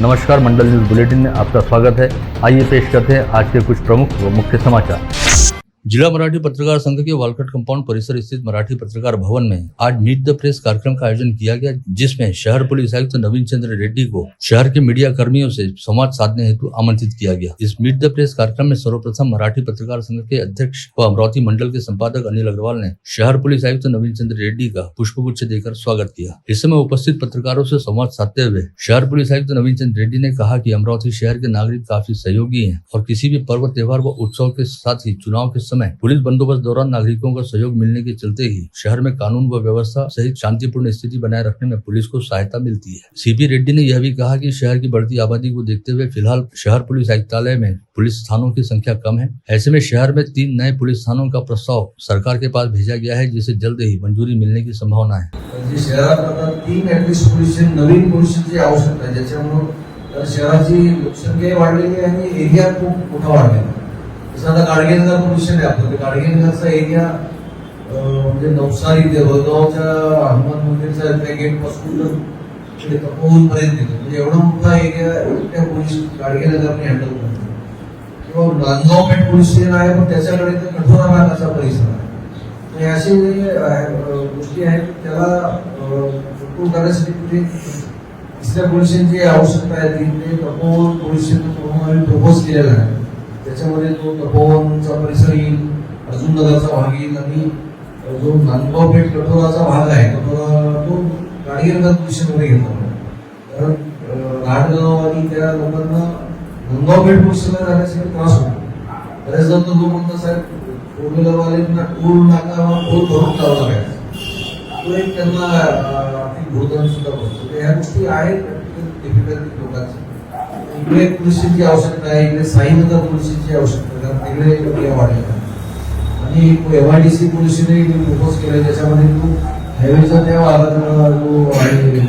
नमस्कार, मंडल news bulletin में आपका स्वागत है। आइए पेश करते हैं आज के कुछ प्रमुख व मुख्य समाचार। जिला मराठी पत्रकार संघ के वालकट कंपाउंड परिसर स्थित मराठी पत्रकार भवन में आज मीट द प्रेस कार्यक्रम का आयोजन किया गया, जिसमें शहर पुलिस आयुक्त नवीन चंद्र रेड्डी को शहर के मीडिया कर्मियों से संवाद साधने हेतु आमंत्रित किया गया। इस मीट द प्रेस कार्यक्रम में सर्वप्रथम मराठी पत्रकार संघ के अध्यक्ष व अमरावती मंडल के संपादक अनिल अग्रवाल ने शहर पुलिस आयुक्त नवीन चंद्र रेड्डी का पुष्पगुच्छ देकर स्वागत किया। इस समय उपस्थित पत्रकारों से संवाद साधते हुए शहर पुलिस आयुक्त नवीन चंद्र रेड्डी ने कहा कि अमरावती शहर के नागरिक काफी सहयोगी हैं और किसी भी पर्व, त्योहार व उत्सव के साथ ही चुनाव के समय पुलिस बंदोबस्त दौरान नागरिकों का सहयोग मिलने के चलते ही शहर में कानून व व्यवस्था सहित शांतिपूर्ण स्थिति बनाए रखने में पुलिस को सहायता मिलती है। सीपी रेड्डी ने यह भी कहा कि शहर की बढ़ती आबादी को देखते हुए फिलहाल शहर पुलिस आयुक्तालय में पुलिस थानों की संख्या कम है। ऐसे में शहर में 3 नए पुलिस थानों का प्रस्ताव सरकार के पास भेजा गया है, जिसे जल्द ही मंजूरी मिलने की संभावना है। शहरात आता 3 ऍटलिस्ट पोलीस नवीन पोलिसांची आवश्यकता आहे, ज्याच्यामुळे शहराची लोकसंख्या वाढलेली आहे आणि एरिया खूप मोठा वाढलेला आहे। जसं गाडगेनगर पोलीस स्टेशन आहे आपलं, गाडगेनगरचा एरिया म्हणजे नवसारी ते रोजगावच्या हनुमान मंदिरचा गेट पासून तपोवन पर्यंत येतो, म्हणजे एवढा मोठा एरिया त्या पोलीस गाडगेनगरने हँडल करतो। किंवा नांदगाव पेठ पोलीस स्टेशन आहे, पण त्याच्याकडे कठोरा भागाचा परिसर आहे। असे गोष्टी आहेत, त्याला कंट्रोल करण्यासाठी तिसऱ्या पोलिसांची आवश्यकता आहे। ते तपोवन पोलीस स्टेशन प्रपोज केलेला आहे, त्याच्यामध्ये तो तपोवनचा परिसर येईल, अर्जुन नगरचा भाग येईल आणि जो नांदगाव पेठ कठोराचा भाग आहे तो गाडगेनगर पोलीस स्टेशनमध्ये घेतला। कारण राहटगाव आणि त्या लोकांना नांदगाव पेठ पोलीस स्टेशनला जाण्यासाठी त्रास होतो। बरेच जण तो म्हणतात साहेब फोर व्हीलरवाल्यांना टोल नाका टोल भरून जावं लागायचं, तो एक त्यांना आर्थिक भोगतान सुद्धा पडतो। ह्या गोष्टी आहेत डिफिकल्टी लोकांची। इकडे पोलिसांची आवश्यकता आहे, इकडे साईनगर पोलिसांची आवश्यकता आहे, कारण तिकडे एरिया वाढलेला आहे। आणि MIDC पोलिसांनी प्रपोज केलं, ज्याच्यामध्ये तो हायवेचा त्या भागात जो आहे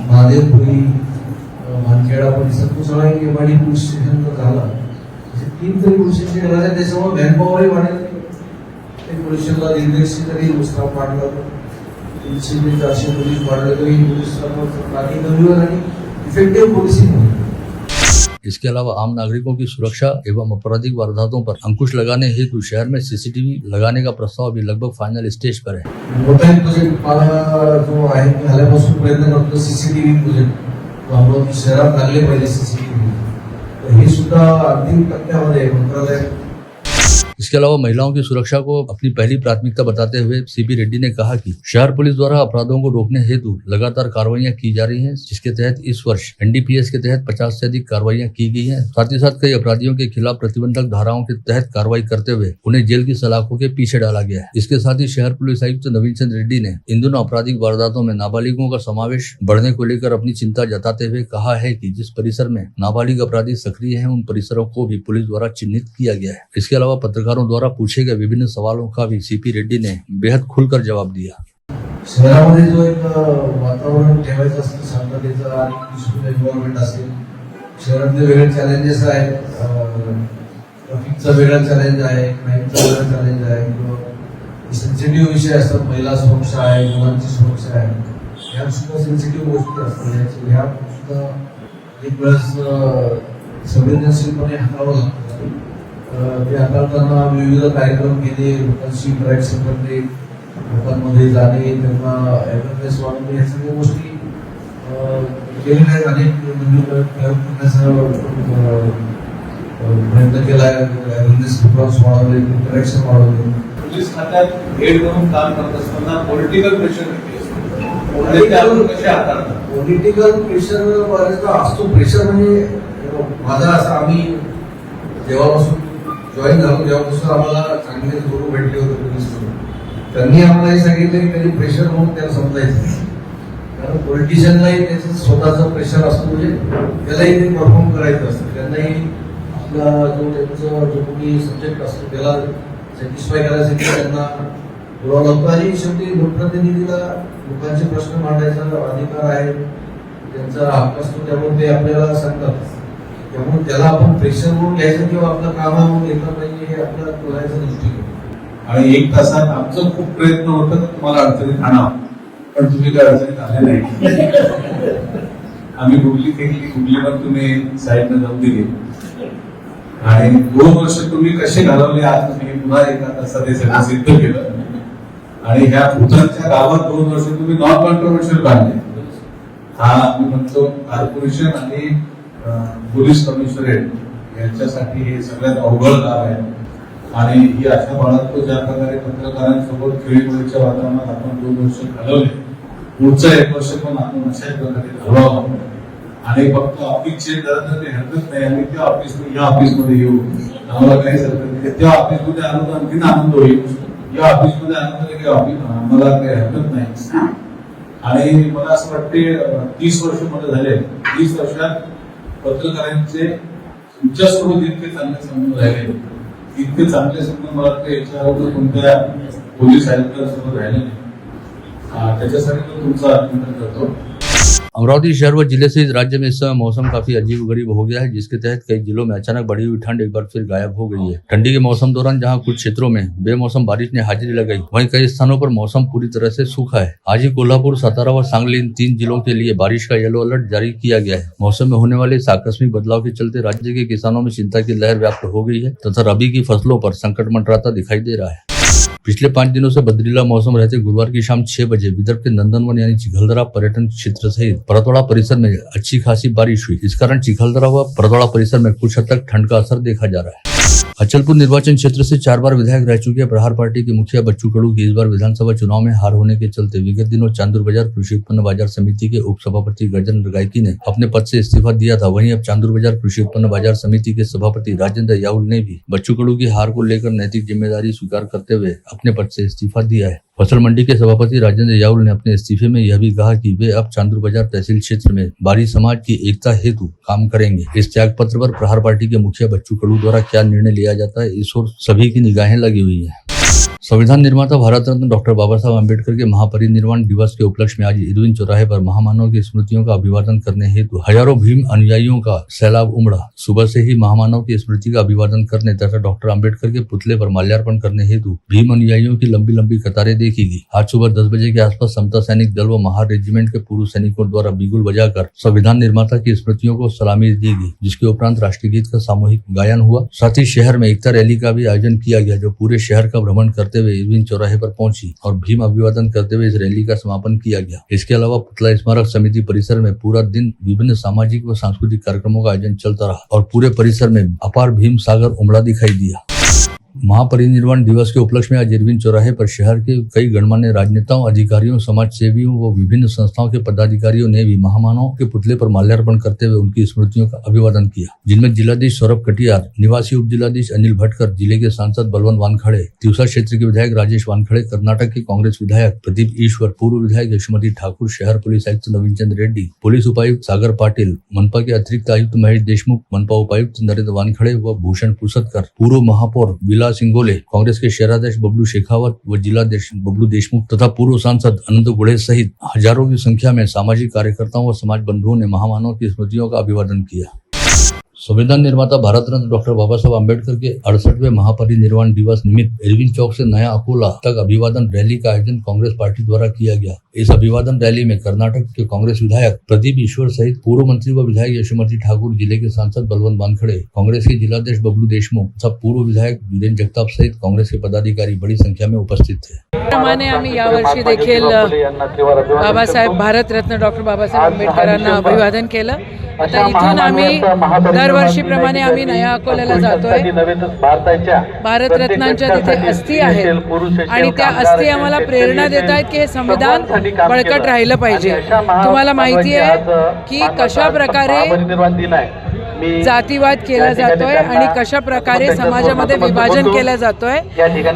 महादेवपुरी मानखेडा परिसर तो सगळा एक MIDC पोलीस स्टेशनचा झाला। 3 तरी पोलिसांची गरज आहे, त्याच्यामुळे मॅनपॉवरही वाढेल। ते पोलिसांना निर्देशित तरी स्टाफ वाढला, 300 ते 400 पोलीस वाढले तरी पोलीस बाकी कमी आणि इफेक्टिव्ह पोलिसिंग होईल। इसके अलावा आम नागरिकों की सुरक्षा एवं आपराधिक वारदातों पर अंकुश लगाने हेतु शहर में CCTV लगाने का प्रस्ताव भी लगभग फाइनल स्टेज पर है। मोठा प्रोजेक्ट जो आहे ते आल्यापासून प्रयत्न करतो CCTV प्रोजेक्ट अमरावती शहरात लागले पाहिजे CCTV, तर हे सुद्धा अंतिम टप्प्यामध्ये मंत्रालय। इसके अलावा महिलाओं की सुरक्षा को अपनी पहली प्राथमिकता बताते हुए सीपी रेड्डी ने कहा कि शहर पुलिस द्वारा अपराधों को रोकने हेतु लगातार कार्रवाइयां की जा रही हैं, जिसके तहत इस वर्ष NDPS के तहत 50 से अधिक कार्रवाइयां की गई हैं। साथ ही साथ कई अपराधियों के खिलाफ प्रतिबंधक धाराओं के तहत कार्रवाई करते हुए उन्हें जेल की सलाखों के पीछे डाला गया है। इसके साथ ही शहर पुलिस आयुक्त नवीन चंद्र रेड्डी ने इन दोनों आपराधिक वारदातों में नाबालिगों का समावेश बढ़ने को लेकर अपनी चिंता जताते हुए कहा है कि जिस परिसर में नाबालिग अपराधी सक्रिय हैं, उन परिसरों को भी पुलिस द्वारा चिन्हित किया गया है। इसके अलावा पत्रकारों द्वारा पूछे गए विभिन्न सवालों का भी सीपी रेड्डी ने बेहद खुलकर जवाब दिया। शहरामध्ये जो एक वातावरण ठेवायचं असतं, शांततेचं आणि पीसफुल एन्व्हायरमेंट असेल, शहरातले वेगळे चॅलेंजेस आहेत, ट्रॅफिकचा वेगळा चॅलेंज आहे, क्राईमचा वेगळा चॅलेंज आहे, किंवा सेन्सिटिव्ह विषय असतात, महिला सुरक्षा आहे, मुलांची सुरक्षा आहे, ह्या सुद्धा सेन्सिटिव्ह गोष्टी असतात। ह्या सुद्धा एक वेळेस संवेदनशीलपणे हाताळावं लागतं। ते हाताळताना विविध कार्यक्रम केले, लोकांशी इंटरॅक्शन करणे, लोकांमध्ये जाणे, त्यांना अवेअरनेस वाढवणे, या सगळ्या गोष्टी केलेल्या आहेत। अनेक करण्याचा प्रयत्न केला आहे, अवेअरनेस प्रोग्राम्स वाढवले, इंटरॅक्शन वाढवले। पोलीस खात्यात हेड म्हणून काम करत असताना पॉलिटिकल प्रेशर किती असतं, कसे हाताळतात? पॉलिटिकल प्रेशर बऱ्याचदा असतो। प्रेशर म्हणजे माझा असं, आम्ही जेव्हापासून जॉईन झालो तेव्हापासून आम्हाला चांगले गुरु भेटले होते पोलीसकडून, त्यांनी आम्हाला हे सांगितलं की कधी प्रेशर म्हणून त्याला समजायचं, कारण पॉलिटिशियनलाही त्याचं स्वतःचं प्रेशर असतो, म्हणजे त्यालाही ते परफॉर्म करायचं असतं, त्यांनाही आपला जो त्यांचा जो कोणी सब्जेक्ट असतो त्याला सॅटिस्फाय करायसाठी त्यांना बोलावं लागतं। आणि शेवटी लोकप्रतिनिधीला लोकांचे प्रश्न मांडायचा अधिकार आहे, त्यांचा हक्क असतो, त्यामुळे ते आपल्याला सांगतात। त्यामुळे त्याला आपण प्रेशर म्हणून घ्यायचं किंवा आपलं कामावरून घेतलं पाहिजे, हे आपला बोलायचा दृष्टिकोन। आणि 1 तासात आमचं खूप प्रयत्न होतं तुम्हाला अडचणीत आणावं, पण तुम्ही काय अडचणीत आले नाही। आम्ही गुगली फेकली, गुगली पण तुम्ही साईडला जाऊन दिली आणि 2 वर्ष तुम्ही कसे घालवले आज तुम्ही पुन्हा एका तासात सगळं सिद्ध केलं आणि ह्या भूतांच्या गावात 2 वर्ष तुम्ही नॉन कॉन्ट्रोवर्शियल काढले. हा मी म्हणतो कॉर्पोरेशन आणि पोलीस कमिशनरेट यांच्यासाठी हे सगळ्यात अवघड काम आहे आणि ही अशा काळात ज्या प्रकारे पत्रकारांसोबत खेळीमेळीच्या वातावरणात आपण 2 वर्ष घालवले, पुढचं 1 वर्ष पण आपण अशाच प्रकारे घालवावं आणि फक्त ऑफिस चेंज झालं तर ते हरकत नाही. आणि त्या या ऑफिसमध्ये येऊ, आम्हाला काहीच हरकत नाही. त्या ऑफिसमध्ये आलो तर आणखीन आनंद होईल. या ऑफिसमध्ये आलो तर आम्हाला काही हरकत नाही. आणि मला असं वाटते 30 वर्ष मध्ये झाले, 30 वर्षात पत्रकारांचे तुमच्यासोबत इतके चांगले संबंध राहिले, इतके चांगले संबंध मला वाटतं याच्यावर कोणत्या पोलीस आयुक्तांसोबत राहिले नाही. त्याच्यासाठी मी तुमचा अभिनंदन करतो. अमरावती शहर व जिले सहित राज्य में इस समय मौसम काफी अजीब गरीब हो गया है, जिसके तहत कई जिलों में अचानक बढ़ी हुई ठंड एक बार फिर गायब हो गई है। ठंडी के मौसम दौरान जहां कुछ क्षेत्रों में बेमौसम बारिश ने हाजिरी लगाई, वहीं कई स्थानों पर मौसम पूरी तरह से सूखा है। आज ही कोल्हापुर, सातारा व सांगली इन 3 जिलों के लिए बारिश का येलो अलर्ट जारी किया गया है। मौसम में होने वाले इस आकस्मिक बदलाव के चलते राज्य के किसानों में चिंता की लहर व्याप्त हो गई है तथा रबी की फसलों पर संकट मंडराता दिखाई दे रहा है। पिछले 5 दिनों से बदरीला मौसम रहते गुरुवार की शाम 6 बजे विदर्भ के नंदनवन यानी चिखलदरा पर्यटन क्षेत्र सहित परतवाड़ा परिसर में अच्छी खासी बारिश हुई। इस कारण चिखलदरा व परतवाड़ा परिसर में कुछ हद तक ठंड का असर देखा जा रहा है। अचलपुर निर्वाचन क्षेत्र से 4 बार विधायक रह चुके प्रहार पार्टी के मुखिया बच्चू कडू की इस बार विधानसभा चुनाव में हार होने के चलते विगत दिनों चांदूर बाजार कृषि उत्पन्न बाजार समिति के उप सभापति गजेंद्र गायकी ने अपने पद से इस्तीफा दिया था। वहीं अब चांदूर बाजार कृषि उत्पन्न बाजार समिति के सभापति राजेंद्र याउल ने भी बच्चू कडू की हार को लेकर नैतिक जिम्मेदारी स्वीकार करते हुए अपने पद से इस्तीफा दिया है। फसल मंडी के सभापति राजेंद्र याउल ने अपने इस्तीफे में यह भी कहा कि वे अब चांदूर बाजार तहसील क्षेत्र में बारी समाज की एकता हेतु काम करेंगे। इस त्याग पत्र पर प्रहार पार्टी के मुखिया बच्चू कडू द्वारा क्या निर्णय लिया जाता है, इस ओर सभी की निगाहें लगी हुई है। संविधान निर्माता भारत रत्न डॉक्टर बाबा साहब अम्बेडकर के महापरिनिर्वाण दिवस के उपलक्ष्य में आज इरविन चौराहे पर महामानव की स्मृतियों का अभिवादन करने हेतु हजारों भीम अनुयायियों का सैलाब उमड़ा। सुबह से ही महामानव की स्मृति का अभिवादन करने तथा डॉक्टर अम्बेडकर के पुतले पर माल्यार्पण करने हेतु भीम अनुयायियों की लंबी लंबी कतारें देखी गई। आज सुबह 10 बजे के आसपास समता सैनिक दल व महार रेजिमेंट के पूर्व सैनिकों द्वारा बिगुल बजाकर संविधान निर्माता की स्मृतियों को सलामी दी गई, जिसके उपरांत राष्ट्रीय गीत का सामूहिक गायन हुआ। साथ ही शहर में एकता रैली का भी आयोजन किया गया, जो पूरे शहर का भ्रमण करते हुए इरविन चौराहे पर पहुंची और भीम अभिवादन करते हुए इस रैली का समापन किया गया। इसके अलावा पुतला स्मारक समिति परिसर में पूरा दिन विभिन्न सामाजिक व सांस्कृतिक कार्यक्रमों का आयोजन चलता रहा और पूरे परिसर में अपार भीम सागर उमड़ा दिखाई दिया। महापरिनिर्वाण दिवस के उपलक्ष्य में आज इरविन चौराहे पर शहर के कई गणमान्य राजनेताओं, अधिकारियों, समाज सेवियों व विभिन्न संस्थाओं के पदाधिकारियों ने भी महामानव के पुतले पर माल्यार्पण करते हुए उनकी स्मृतियों का अभिवादन किया, जिनमें जिलाधीश सौरभ कटियार, निवासी उप जिलाधीश अनिल भटकर, जिले के सांसद बलवंत वानखड़े, तिवसा क्षेत्र के विधायक राजेश वानखड़े, कर्नाटक के कांग्रेस विधायक प्रदीप ईश्वर, पूर्व विधायक यशोमती ठाकुर, शहर पुलिस आयुक्त नवीन चंद्र रेड्डी, पुलिस उपायुक्त सागर पाटिल, मनपा के अतिरिक्त आयुक्त महेश देशमुख, मनपा उपायुक्त नरेंद्र वानखड़े व भूषण पुसतकर, पूर्व महापौर विलास सिंगोले, कांग्रेस के शहराध्यक्ष बबलू शेखावत व जिलाध्यक्ष बबलू देशमुख तथा पूर्व सांसद अनंत गुड़े सहित हजारों की संख्या में सामाजिक कार्यकर्ताओं व समाज बंधुओं ने महामानव की स्मृतियों का अभिवादन किया। संविधान निर्माता भारत रत्न डॉक्टर बाबा साहब अम्बेडकर के 68वें महापरिनिर्वाण दिवस निमित्त इरविन चौक से नया अकोला तक अभिवादन रैली का आयोजन कांग्रेस पार्टी द्वारा किया गया। इस अभिवादन रैली में कर्नाटक के कांग्रेस विधायक प्रदीप ईश्वर सहित पूर्व मंत्री व विधायक यशोमती ठाकुर, जिले के सांसद बलवंत वानखड़े, कांग्रेस के जिलाध्यक्ष बबलू देशमुख तथा पूर्व विधायक वीरेंद्र जगताप सहित कांग्रेस के पदाधिकारी बड़ी संख्या में उपस्थित थे। प्रमाणे आम्ही यावर्षी देखील बाबासाहेब भारतरत्न डॉक्टर बाबासाहेब आंबेडकरांना अभिवादन केलं। आता इथून आम्ही दरवर्षीप्रमाणे आम्ही नया अकोल्याला जातोय। भारतरत्नांच्या तिथे अस्थी आहेत आणि त्या अस्थी आम्हाला प्रेरणा देत आहेत की हे संविधान बळकट राहिलं पाहिजे। तुम्हाला माहिती आहे की कशा प्रकारे जातीवाद केला जातोय आणि कशा प्रकारे समाजामध्ये विभाजन केलं जातोय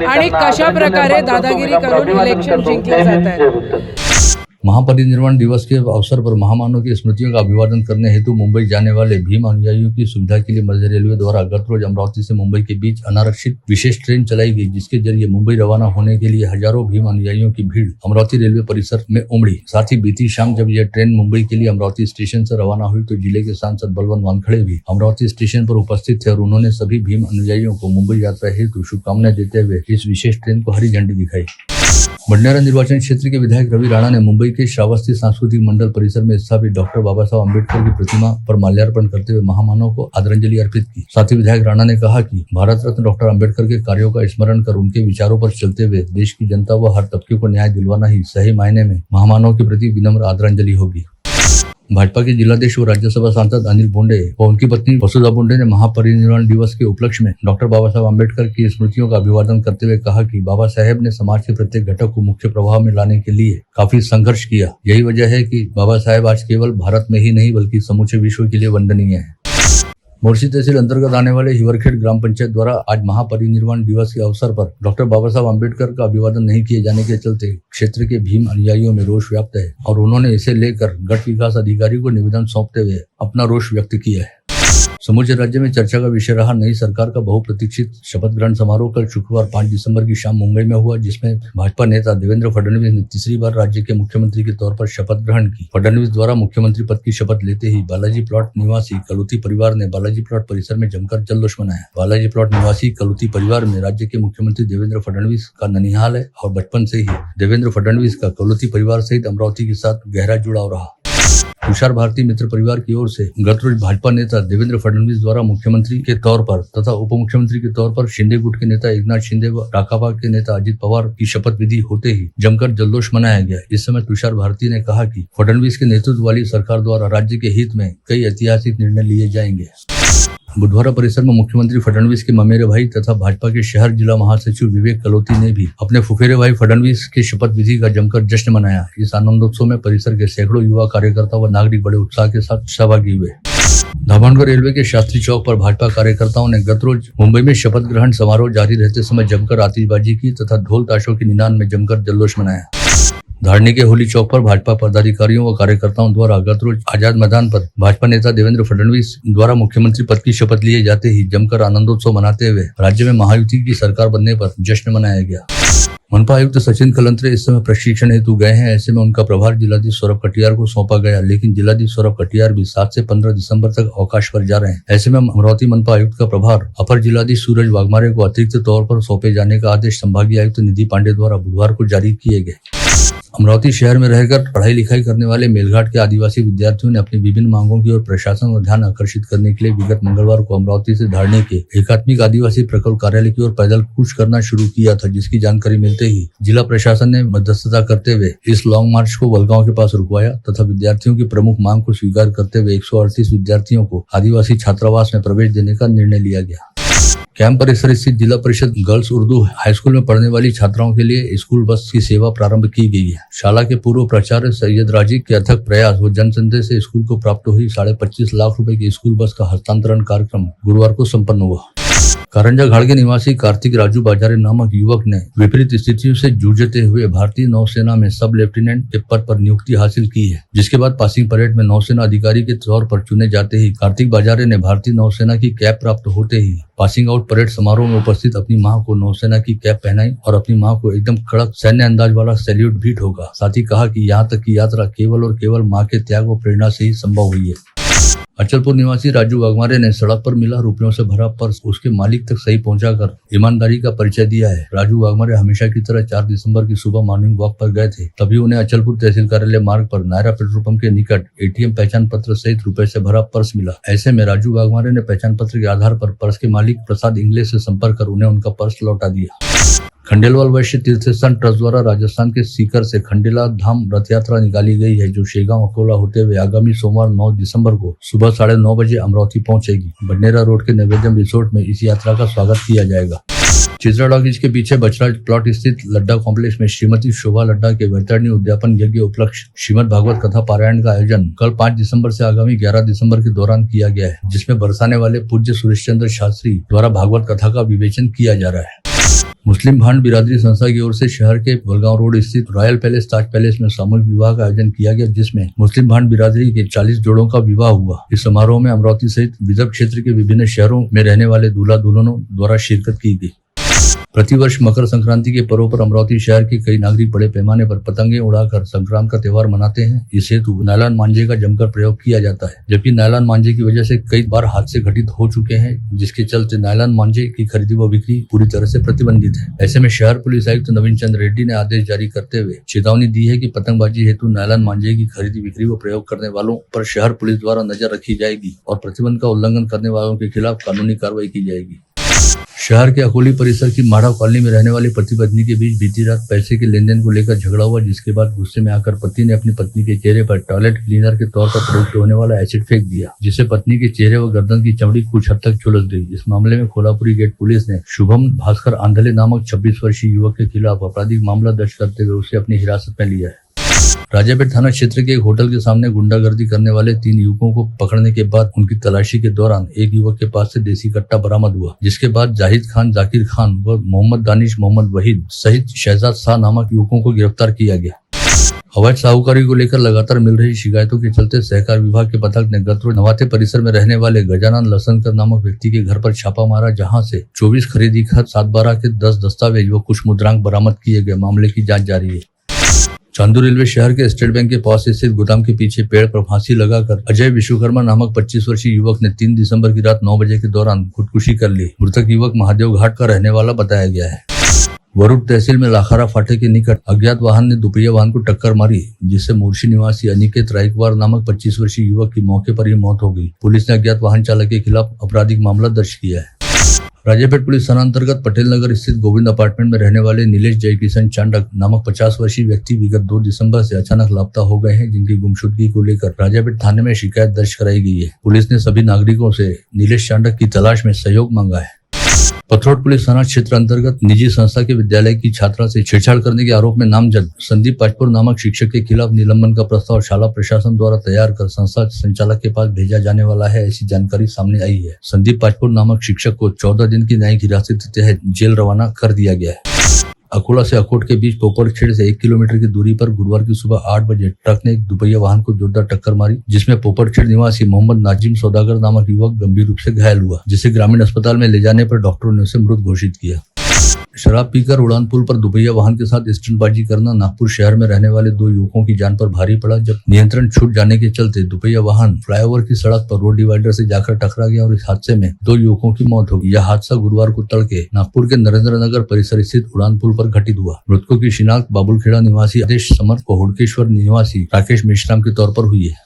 आणि कशा प्रकारे दादागिरी करून इलेक्शन जिंकले जात आहेत। महापरिनिर्वाण दिवस के अवसर पर महामानव की स्मृतियों का अभिवादन करने हेतु मुंबई जाने वाले भीम अनुयायियों की सुविधा के लिए मध्य रेलवे द्वारा गत रोज अमरावती से मुंबई के बीच अनारक्षित विशेष ट्रेन चलाई गई, जिसके जरिए मुंबई रवाना होने के लिए हजारों भीम अनुयायियों की भीड़ अमरावती रेलवे परिसर में उमड़ी। साथ ही बीती शाम जब यह ट्रेन मुंबई के लिए अमरावती स्टेशन से रवाना हुई तो जिले के सांसद बलवंत वानखड़े भी अमरावती स्टेशन पर उपस्थित थे और उन्होंने सभी भीम अनुयायियों को मुंबई यात्रा हेतु शुभकामनाएं देते हुए इस विशेष ट्रेन को हरी झंडी दिखाई। भंडारा निर्वाचन क्षेत्र के विधायक रवि राणा ने मुंबई के श्रावस्ती सांस्कृतिक मंडल परिसर में स्थापित डॉक्टर बाबा साहब अम्बेडकर की प्रतिमा पर माल्यार्पण करते हुए महामानव को आदरांजलि अर्पित की। साथ ही विधायक राणा ने कहा कि भारत रत्न डॉक्टर अम्बेडकर के कार्यों का स्मरण कर उनके विचारों पर चलते हुए देश की जनता व हर तबके को न्याय दिलवाना ही सही मायने में महामानव के प्रति विनम्र आदरांजलि होगी। भाजपा के जिलाध्यक्ष व राज्यसभा सांसद अनिल बोंडे व उनकी पत्नी वसुधा बोंडे ने महापरिनिर्वाण दिवस के उपलक्ष्य में डॉक्टर बाबा साहब अम्बेडकर की स्मृतियों का अभिवादन करते हुए कहा कि बाबा साहेब ने समाज के प्रत्येक घटक को मुख्य प्रभाव में लाने के लिए काफी संघर्ष किया। यही वजह है कि बाबा साहेब आज केवल भारत में ही नहीं बल्कि समूचे विश्व के लिए वंदनीय है। मोर्शी तहसील अंतर्गत आने वाले हिवरखेड़ ग्राम पंचायत द्वारा आज महापरिनिर्वाण दिवस के अवसर पर डॉक्टर बाबा साहब अम्बेडकर का अभिवादन नहीं किए जाने के चलते क्षेत्र के भीम अनुयायियों में रोष व्याप्त है और उन्होंने इसे लेकर गट विकास अधिकारी को निवेदन सौंपते हुए अपना रोष व्यक्त किया है। समूचे राज्य में चर्चा का विषय रहा नई सरकार का बहुप्रतीक्षित शपथ ग्रहण समारोह कल शुक्रवार 5 दिसंबर की शाम मुंबई में हुआ, जिसमें भाजपा नेता देवेंद्र फडणवीस ने तीसरी बार राज्य के मुख्यमंत्री के तौर पर शपथ ग्रहण की। फडणवीस द्वारा मुख्यमंत्री पद की शपथ लेते ही बालाजी प्लॉट निवासी कलुती परिवार ने बालाजी प्लॉट परिसर में जमकर जल्लोष मनाया। बालाजी प्लॉट निवासी कलुती परिवार में राज्य के मुख्यमंत्री देवेंद्र फडणवीस का ननिहाल है और बचपन से ही देवेंद्र फडणवीस का कलुती परिवार सहित अमरावती के साथ गहरा जुड़ाव रहा। तुषार भारती मित्र परिवार की ओर से गत रोज भाजपा नेता देवेंद्र फडणवीस द्वारा मुख्यमंत्री के तौर पर तथा उप मुख्यमंत्री के तौर पर शिंदे गुट के नेता एकनाथ शिंदे व राकापा के नेता अजित पवार की शपथ विधि होते ही जमकर जल्लोष मनाया गया। इस समय तुषार भारती ने कहा कि फडणवीस के नेतृत्व वाली सरकार द्वारा राज्य के हित में कई ऐतिहासिक निर्णय लिए जाएंगे। बुधवारा परिसर में मुख्यमंत्री फडणवीस के ममेरे भाई तथा भाजपा के शहर जिला महासचिव विवेक कलोती ने भी अपने फुफेरे भाई फडणवीस के शपथ विधि का जमकर जश्न मनाया। इस आनंदोत्सव में परिसर के सैकड़ों युवा कार्यकर्ता व नागरिक बड़े उत्साह के साथ सहभागी हुए। धामनगर रेलवे के शास्त्री चौक पर भाजपा कार्यकर्ताओं ने गत रोज मुंबई में शपथ ग्रहण समारोह जारी रहते समय जमकर आतिशबाजी की तथा ढोल ताशों की निनाद में जमकर जल्लोष मनाया। धारणी के होली चौक पर भाजपा पदाधिकारियों व कार्यकर्ताओं द्वारा गत रोज आजाद मैदान पर भाजपा नेता देवेंद्र फडणवीस द्वारा मुख्यमंत्री पद की शपथ लिए जाते ही जमकर आनंदोत्सव मनाते हुए राज्य में महायुति की सरकार बनने पर जश्न मनाया गया। मनपा आयुक्त सचिन कलंत्रे इस समय प्रशिक्षण हेतु गए हैं। ऐसे में उनका प्रभार जिलाधीश सौरभ कटियार को सौंपा गया, लेकिन जिलाधीश सौरभ कटियार भी 7 से 15 दिसंबर तक अवकाश पर जा रहे हैं। ऐसे में अमरावती मनपा आयुक्त का प्रभार अपर जिलाधीश सूरज वाघमारे को अतिरिक्त तौर पर सौंपे जाने का आदेश संभागीय आयुक्त निधि पांडे द्वारा बुधवार को जारी किए गए। अमरावती शहर में रहकर पढ़ाई लिखाई करने वाले मेलघाट के आदिवासी विद्यार्थियों ने अपनी विभिन्न मांगों की ओर प्रशासन और ध्यान आकर्षित करने के लिए विगत मंगलवार को अमरावती से धारणी के एकात्मिक आदिवासी प्रकल्प कार्यालय की ओर पैदल कूच करना शुरू किया था, जिसकी जानकारी मिलते ही जिला प्रशासन ने मध्यस्थता करते हुए इस लॉन्ग मार्च को वलगांव के पास रुकवाया तथा विद्यार्थियों की प्रमुख मांग को स्वीकार करते हुए 138 विद्यार्थियों को आदिवासी छात्रावास में प्रवेश देने का निर्णय लिया गया। कैंप परिसर स्थित जिला परिषद गर्ल्स उर्दू हाई स्कूल में पढ़ने वाली छात्राओं के लिए स्कूल बस की सेवा प्रारंभ की गई है। शाला के पूर्व प्राचार्य सैयद राजी के अथक प्रयास व जनसंदेश से स्कूल को प्राप्त हुई 25.5 लाख रुपए की स्कूल बस का हस्तांतरण कार्यक्रम गुरुवार को संपन्न हुआ। कारंजा घाट के निवासी कार्तिक राजू बाजारे नामक युवक ने विपरीत स्थितियों से जूझते हुए भारतीय नौसेना में सब लेफ्टिनेंट के पद पर नियुक्ति हासिल की है, जिसके बाद पासिंग परेड में नौसेना अधिकारी के तौर पर चुने जाते ही कार्तिक बाजारे ने भारतीय नौसेना की कैप प्राप्त होते ही पासिंग आउट परेड समारोह में उपस्थित अपनी मां को नौसेना की कैप पहनाई और अपनी मां को एकदम कड़क सैन्य अंदाज वाला सैल्यूट भी ठोका। साथ ही कहा कि यहाँ तक की यात्रा केवल और केवल मां के त्याग व प्रेरणा से ही संभव हुई है। अचलपुर निवासी राजू वाघमारे ने सड़क पर मिला रुपयों से भरा पर्स उसके मालिक तक सही पहुंचाकर ईमानदारी का परिचय दिया है। राजू वाघमारे हमेशा की तरह 4 दिसंबर की सुबह मॉर्निंग वॉक पर गए थे, तभी उन्हें अचलपुर तहसील कार्यालय मार्ग पर नायरा पेट्रोल पंप के निकट एटीएम पहचान पत्र सहित रुपए से भरा पर्स मिला। ऐसे में राजू वाघमारे ने पहचान पत्र के आधार पर पर्स के मालिक प्रसाद इंग्लिश से संपर्क कर उन्हें उनका पर्स लौटा दिया। खंडेलवाल वैश्य तीर्थस्थान ट्रस्ट द्वारा राजस्थान के सीकर से खंडेला धाम रथ यात्रा निकाली गई है, जो शेगांव अकोला होते हुए आगामी सोमवार 9 दिसंबर को सुबह 9:30 बजे अमरावती पहुंचेगी। बडनेरा रोड के नैवेद्यम रिसोर्ट में इस यात्रा का स्वागत किया जाएगा। चित्रा टॉकीज के पीछे बछराज प्लॉट स्थित लड्डा कॉम्प्लेक्स में श्रीमती शोभा लड्डा के वैतरणी उद्यापन यज्ञ उपलक्ष्य श्रीमद भागवत कथा पारायण का आयोजन कल 5 दिसंबर से आगामी 11 दिसंबर के दौरान किया गया है, जिसमें बरसाने वाले पूज्य सुरेश चंद्र शास्त्री द्वारा भागवत कथा का विवेचन किया जा रहा है। मुस्लिम भांड बिरादरी संस्था की ओर से शहर के बलगांव रोड स्थित रॉयल पैलेस ताज पैलेस में सामूहिक विवाह का आयोजन किया गया, जिसमें मुस्लिम भांड बिरादरी के 40 जोड़ों का विवाह हुआ। इस समारोह में अमरावती सहित विदर्भ क्षेत्र के विभिन्न शहरों में रहने वाले दूल्हा दुल्हनों द्वारा शिरकत की गई। प्रतिवर्ष मकर संक्रांति के पर्व पर अमरावती शहर के कई नागरिक बड़े पैमाने पर पतंगे उड़ाकर संक्रांत का त्योहार मनाते हैं। इस हेतु नायलॉन मांझे का जमकर प्रयोग किया जाता है, जबकि नायलॉन मांझे की वजह से कई बार हादसे घटित हो चुके हैं, जिसके चलते नायलॉन मांझे की खरीदी व बिक्री पूरी तरह से प्रतिबंधित है। ऐसे में शहर पुलिस आयुक्त नवीन चंद्र रेड्डी ने आदेश जारी करते हुए चेतावनी दी है कि पतंगबाजी हेतु नायलॉन मांझे की खरीदी बिक्री व प्रयोग करने वालों पर शहर पुलिस द्वारा नजर रखी जाएगी और प्रतिबंध का उल्लंघन करने वालों के खिलाफ कानूनी कार्रवाई की जाएगी। शहर के अकोली परिसर की माढ़ा कॉलोनी में रहने वाली पति पत्नी के बीच बीती रात पैसे के लेन देन को लेकर झगड़ा हुआ, जिसके बाद गुस्से में आकर पति ने अपनी पत्नी के चेहरे पर टॉयलेट क्लीनर के तौर पर प्रयुक्त होने वाला एसिड फेंक दिया, जिससे पत्नी के चेहरे व गर्दन की चमड़ी कुछ हद तक झुलस गई। इस मामले में कोल्हापुरी गेट पुलिस ने शुभम भास्कर आंधले नामक 26 वर्षीय युवक के खिलाफ आपराधिक मामला दर्ज करते हुए उसे अपनी हिरासत में लिया है। राजापेट थाना क्षेत्र के एक होटल के सामने गुंडागर्दी करने वाले 3 युवकों को पकड़ने के बाद उनकी तलाशी के दौरान एक युवक के पास से देसी कट्टा बरामद हुआ, जिसके बाद जाहिद खान, जाकिर खान व मोहम्मद दानिश, मोहम्मद वहीद सहित शहजाद शाह नामक युवकों को गिरफ्तार किया गया। अवैध साहूकारी को लेकर लगातार मिल रही शिकायतों के चलते सहकार विभाग के पथक ने गत रोज नवाते परिसर में रहने वाले गजानन लसनकर नामक व्यक्ति के घर पर छापा मारा, जहां से 24 खरीदी खत, 7/12 के 10 दस्तावेज व कुछ मुद्रांक बरामद किए गए। मामले की जांच जारी है। चांदू रेलवे शहर के स्टेट बैंक के पास स्थित गोदाम के पीछे पेड़ पर फांसी लगाकर अजय विश्वकर्मा नामक 25 वर्षीय युवक ने 3 दिसंबर की रात 9 बजे के दौरान खुदकुशी कर ली। मृतक युवक महादेव घाट का रहने वाला बताया गया है। वरुड तहसील में लाखारा फाटे के निकट अज्ञात वाहन ने दुपहिया वाहन को टक्कर मारी, जिससे मूर्शी निवासी अनिकेत रायकवार नामक 25 वर्षीय युवक की मौके पर ही मौत हो गई। पुलिस ने अज्ञात वाहन चालक के खिलाफ आपराधिक मामला दर्ज किया है। राजापेट पुलिस थाना अंतर्गत पटेल नगर स्थित गोविंद अपार्टमेंट में रहने वाले नीलेश जयकिशन चांडक नामक 50 वर्षीय व्यक्ति विगत 2 दिसंबर से अचानक लापता हो गए हैं, जिनकी गुमशुदगी को लेकर राजापेट थाने में शिकायत दर्ज कराई गई है। पुलिस ने सभी नागरिकों से नीलेश चांडक की तलाश में सहयोग मांगा है। पथरोट पुलिस थाना क्षेत्र अंतर्गत निजी संस्था के विद्यालय की छात्रा से छेड़छाड़ करने के आरोप में नामजद संदीप पाचपुर नामक शिक्षक के खिलाफ निलंबन का प्रस्ताव शाला प्रशासन द्वारा तैयार कर संस्था संचालक के पास भेजा जाने वाला है, ऐसी जानकारी सामने आई है। संदीप पाचपुर नामक शिक्षक को 14 दिन की न्यायिक हिरासत के तहत जेल रवाना कर दिया गया है। अकोला से अकोट के बीच पोपरखेड़ से 1 किलोमीटर की दूरी पर गुरुवार की सुबह 8 बजे ट्रक ने एक दुपहिया वाहन को जोरदार टक्कर मारी, जिसमें पोपरखेड़ निवासी मोहम्मद नाजिम सौदागर नामक युवक गंभीर रूप से घायल हुआ, जिसे ग्रामीण अस्पताल में ले जाने पर डॉक्टरों ने उसे मृत घोषित किया। शराब पीकर उड़ान पुल पर दुपहिया वाहन के साथ स्टंटबाजी करना नागपुर शहर में रहने वाले 2 युवकों की जान पर भारी पड़ा, जब नियंत्रण छूट जाने के चलते दुपहिया वाहन फ्लाईओवर की सड़क पर रोड डिवाइडर से जाकर टकरा गया और इस हादसे में 2 युवकों की मौत हो गई। यह हादसा गुरुवार को तड़के नागपुर के नरेंद्र नगर परिसर स्थित उड़ान पुल पर घटित हुआ। मृतकों की शिनाख्त बाबुलखेड़ा निवासी आदेश समर्थ व हुड़केश्वर निवासी राकेश मेश्राम के तौर पर हुई है।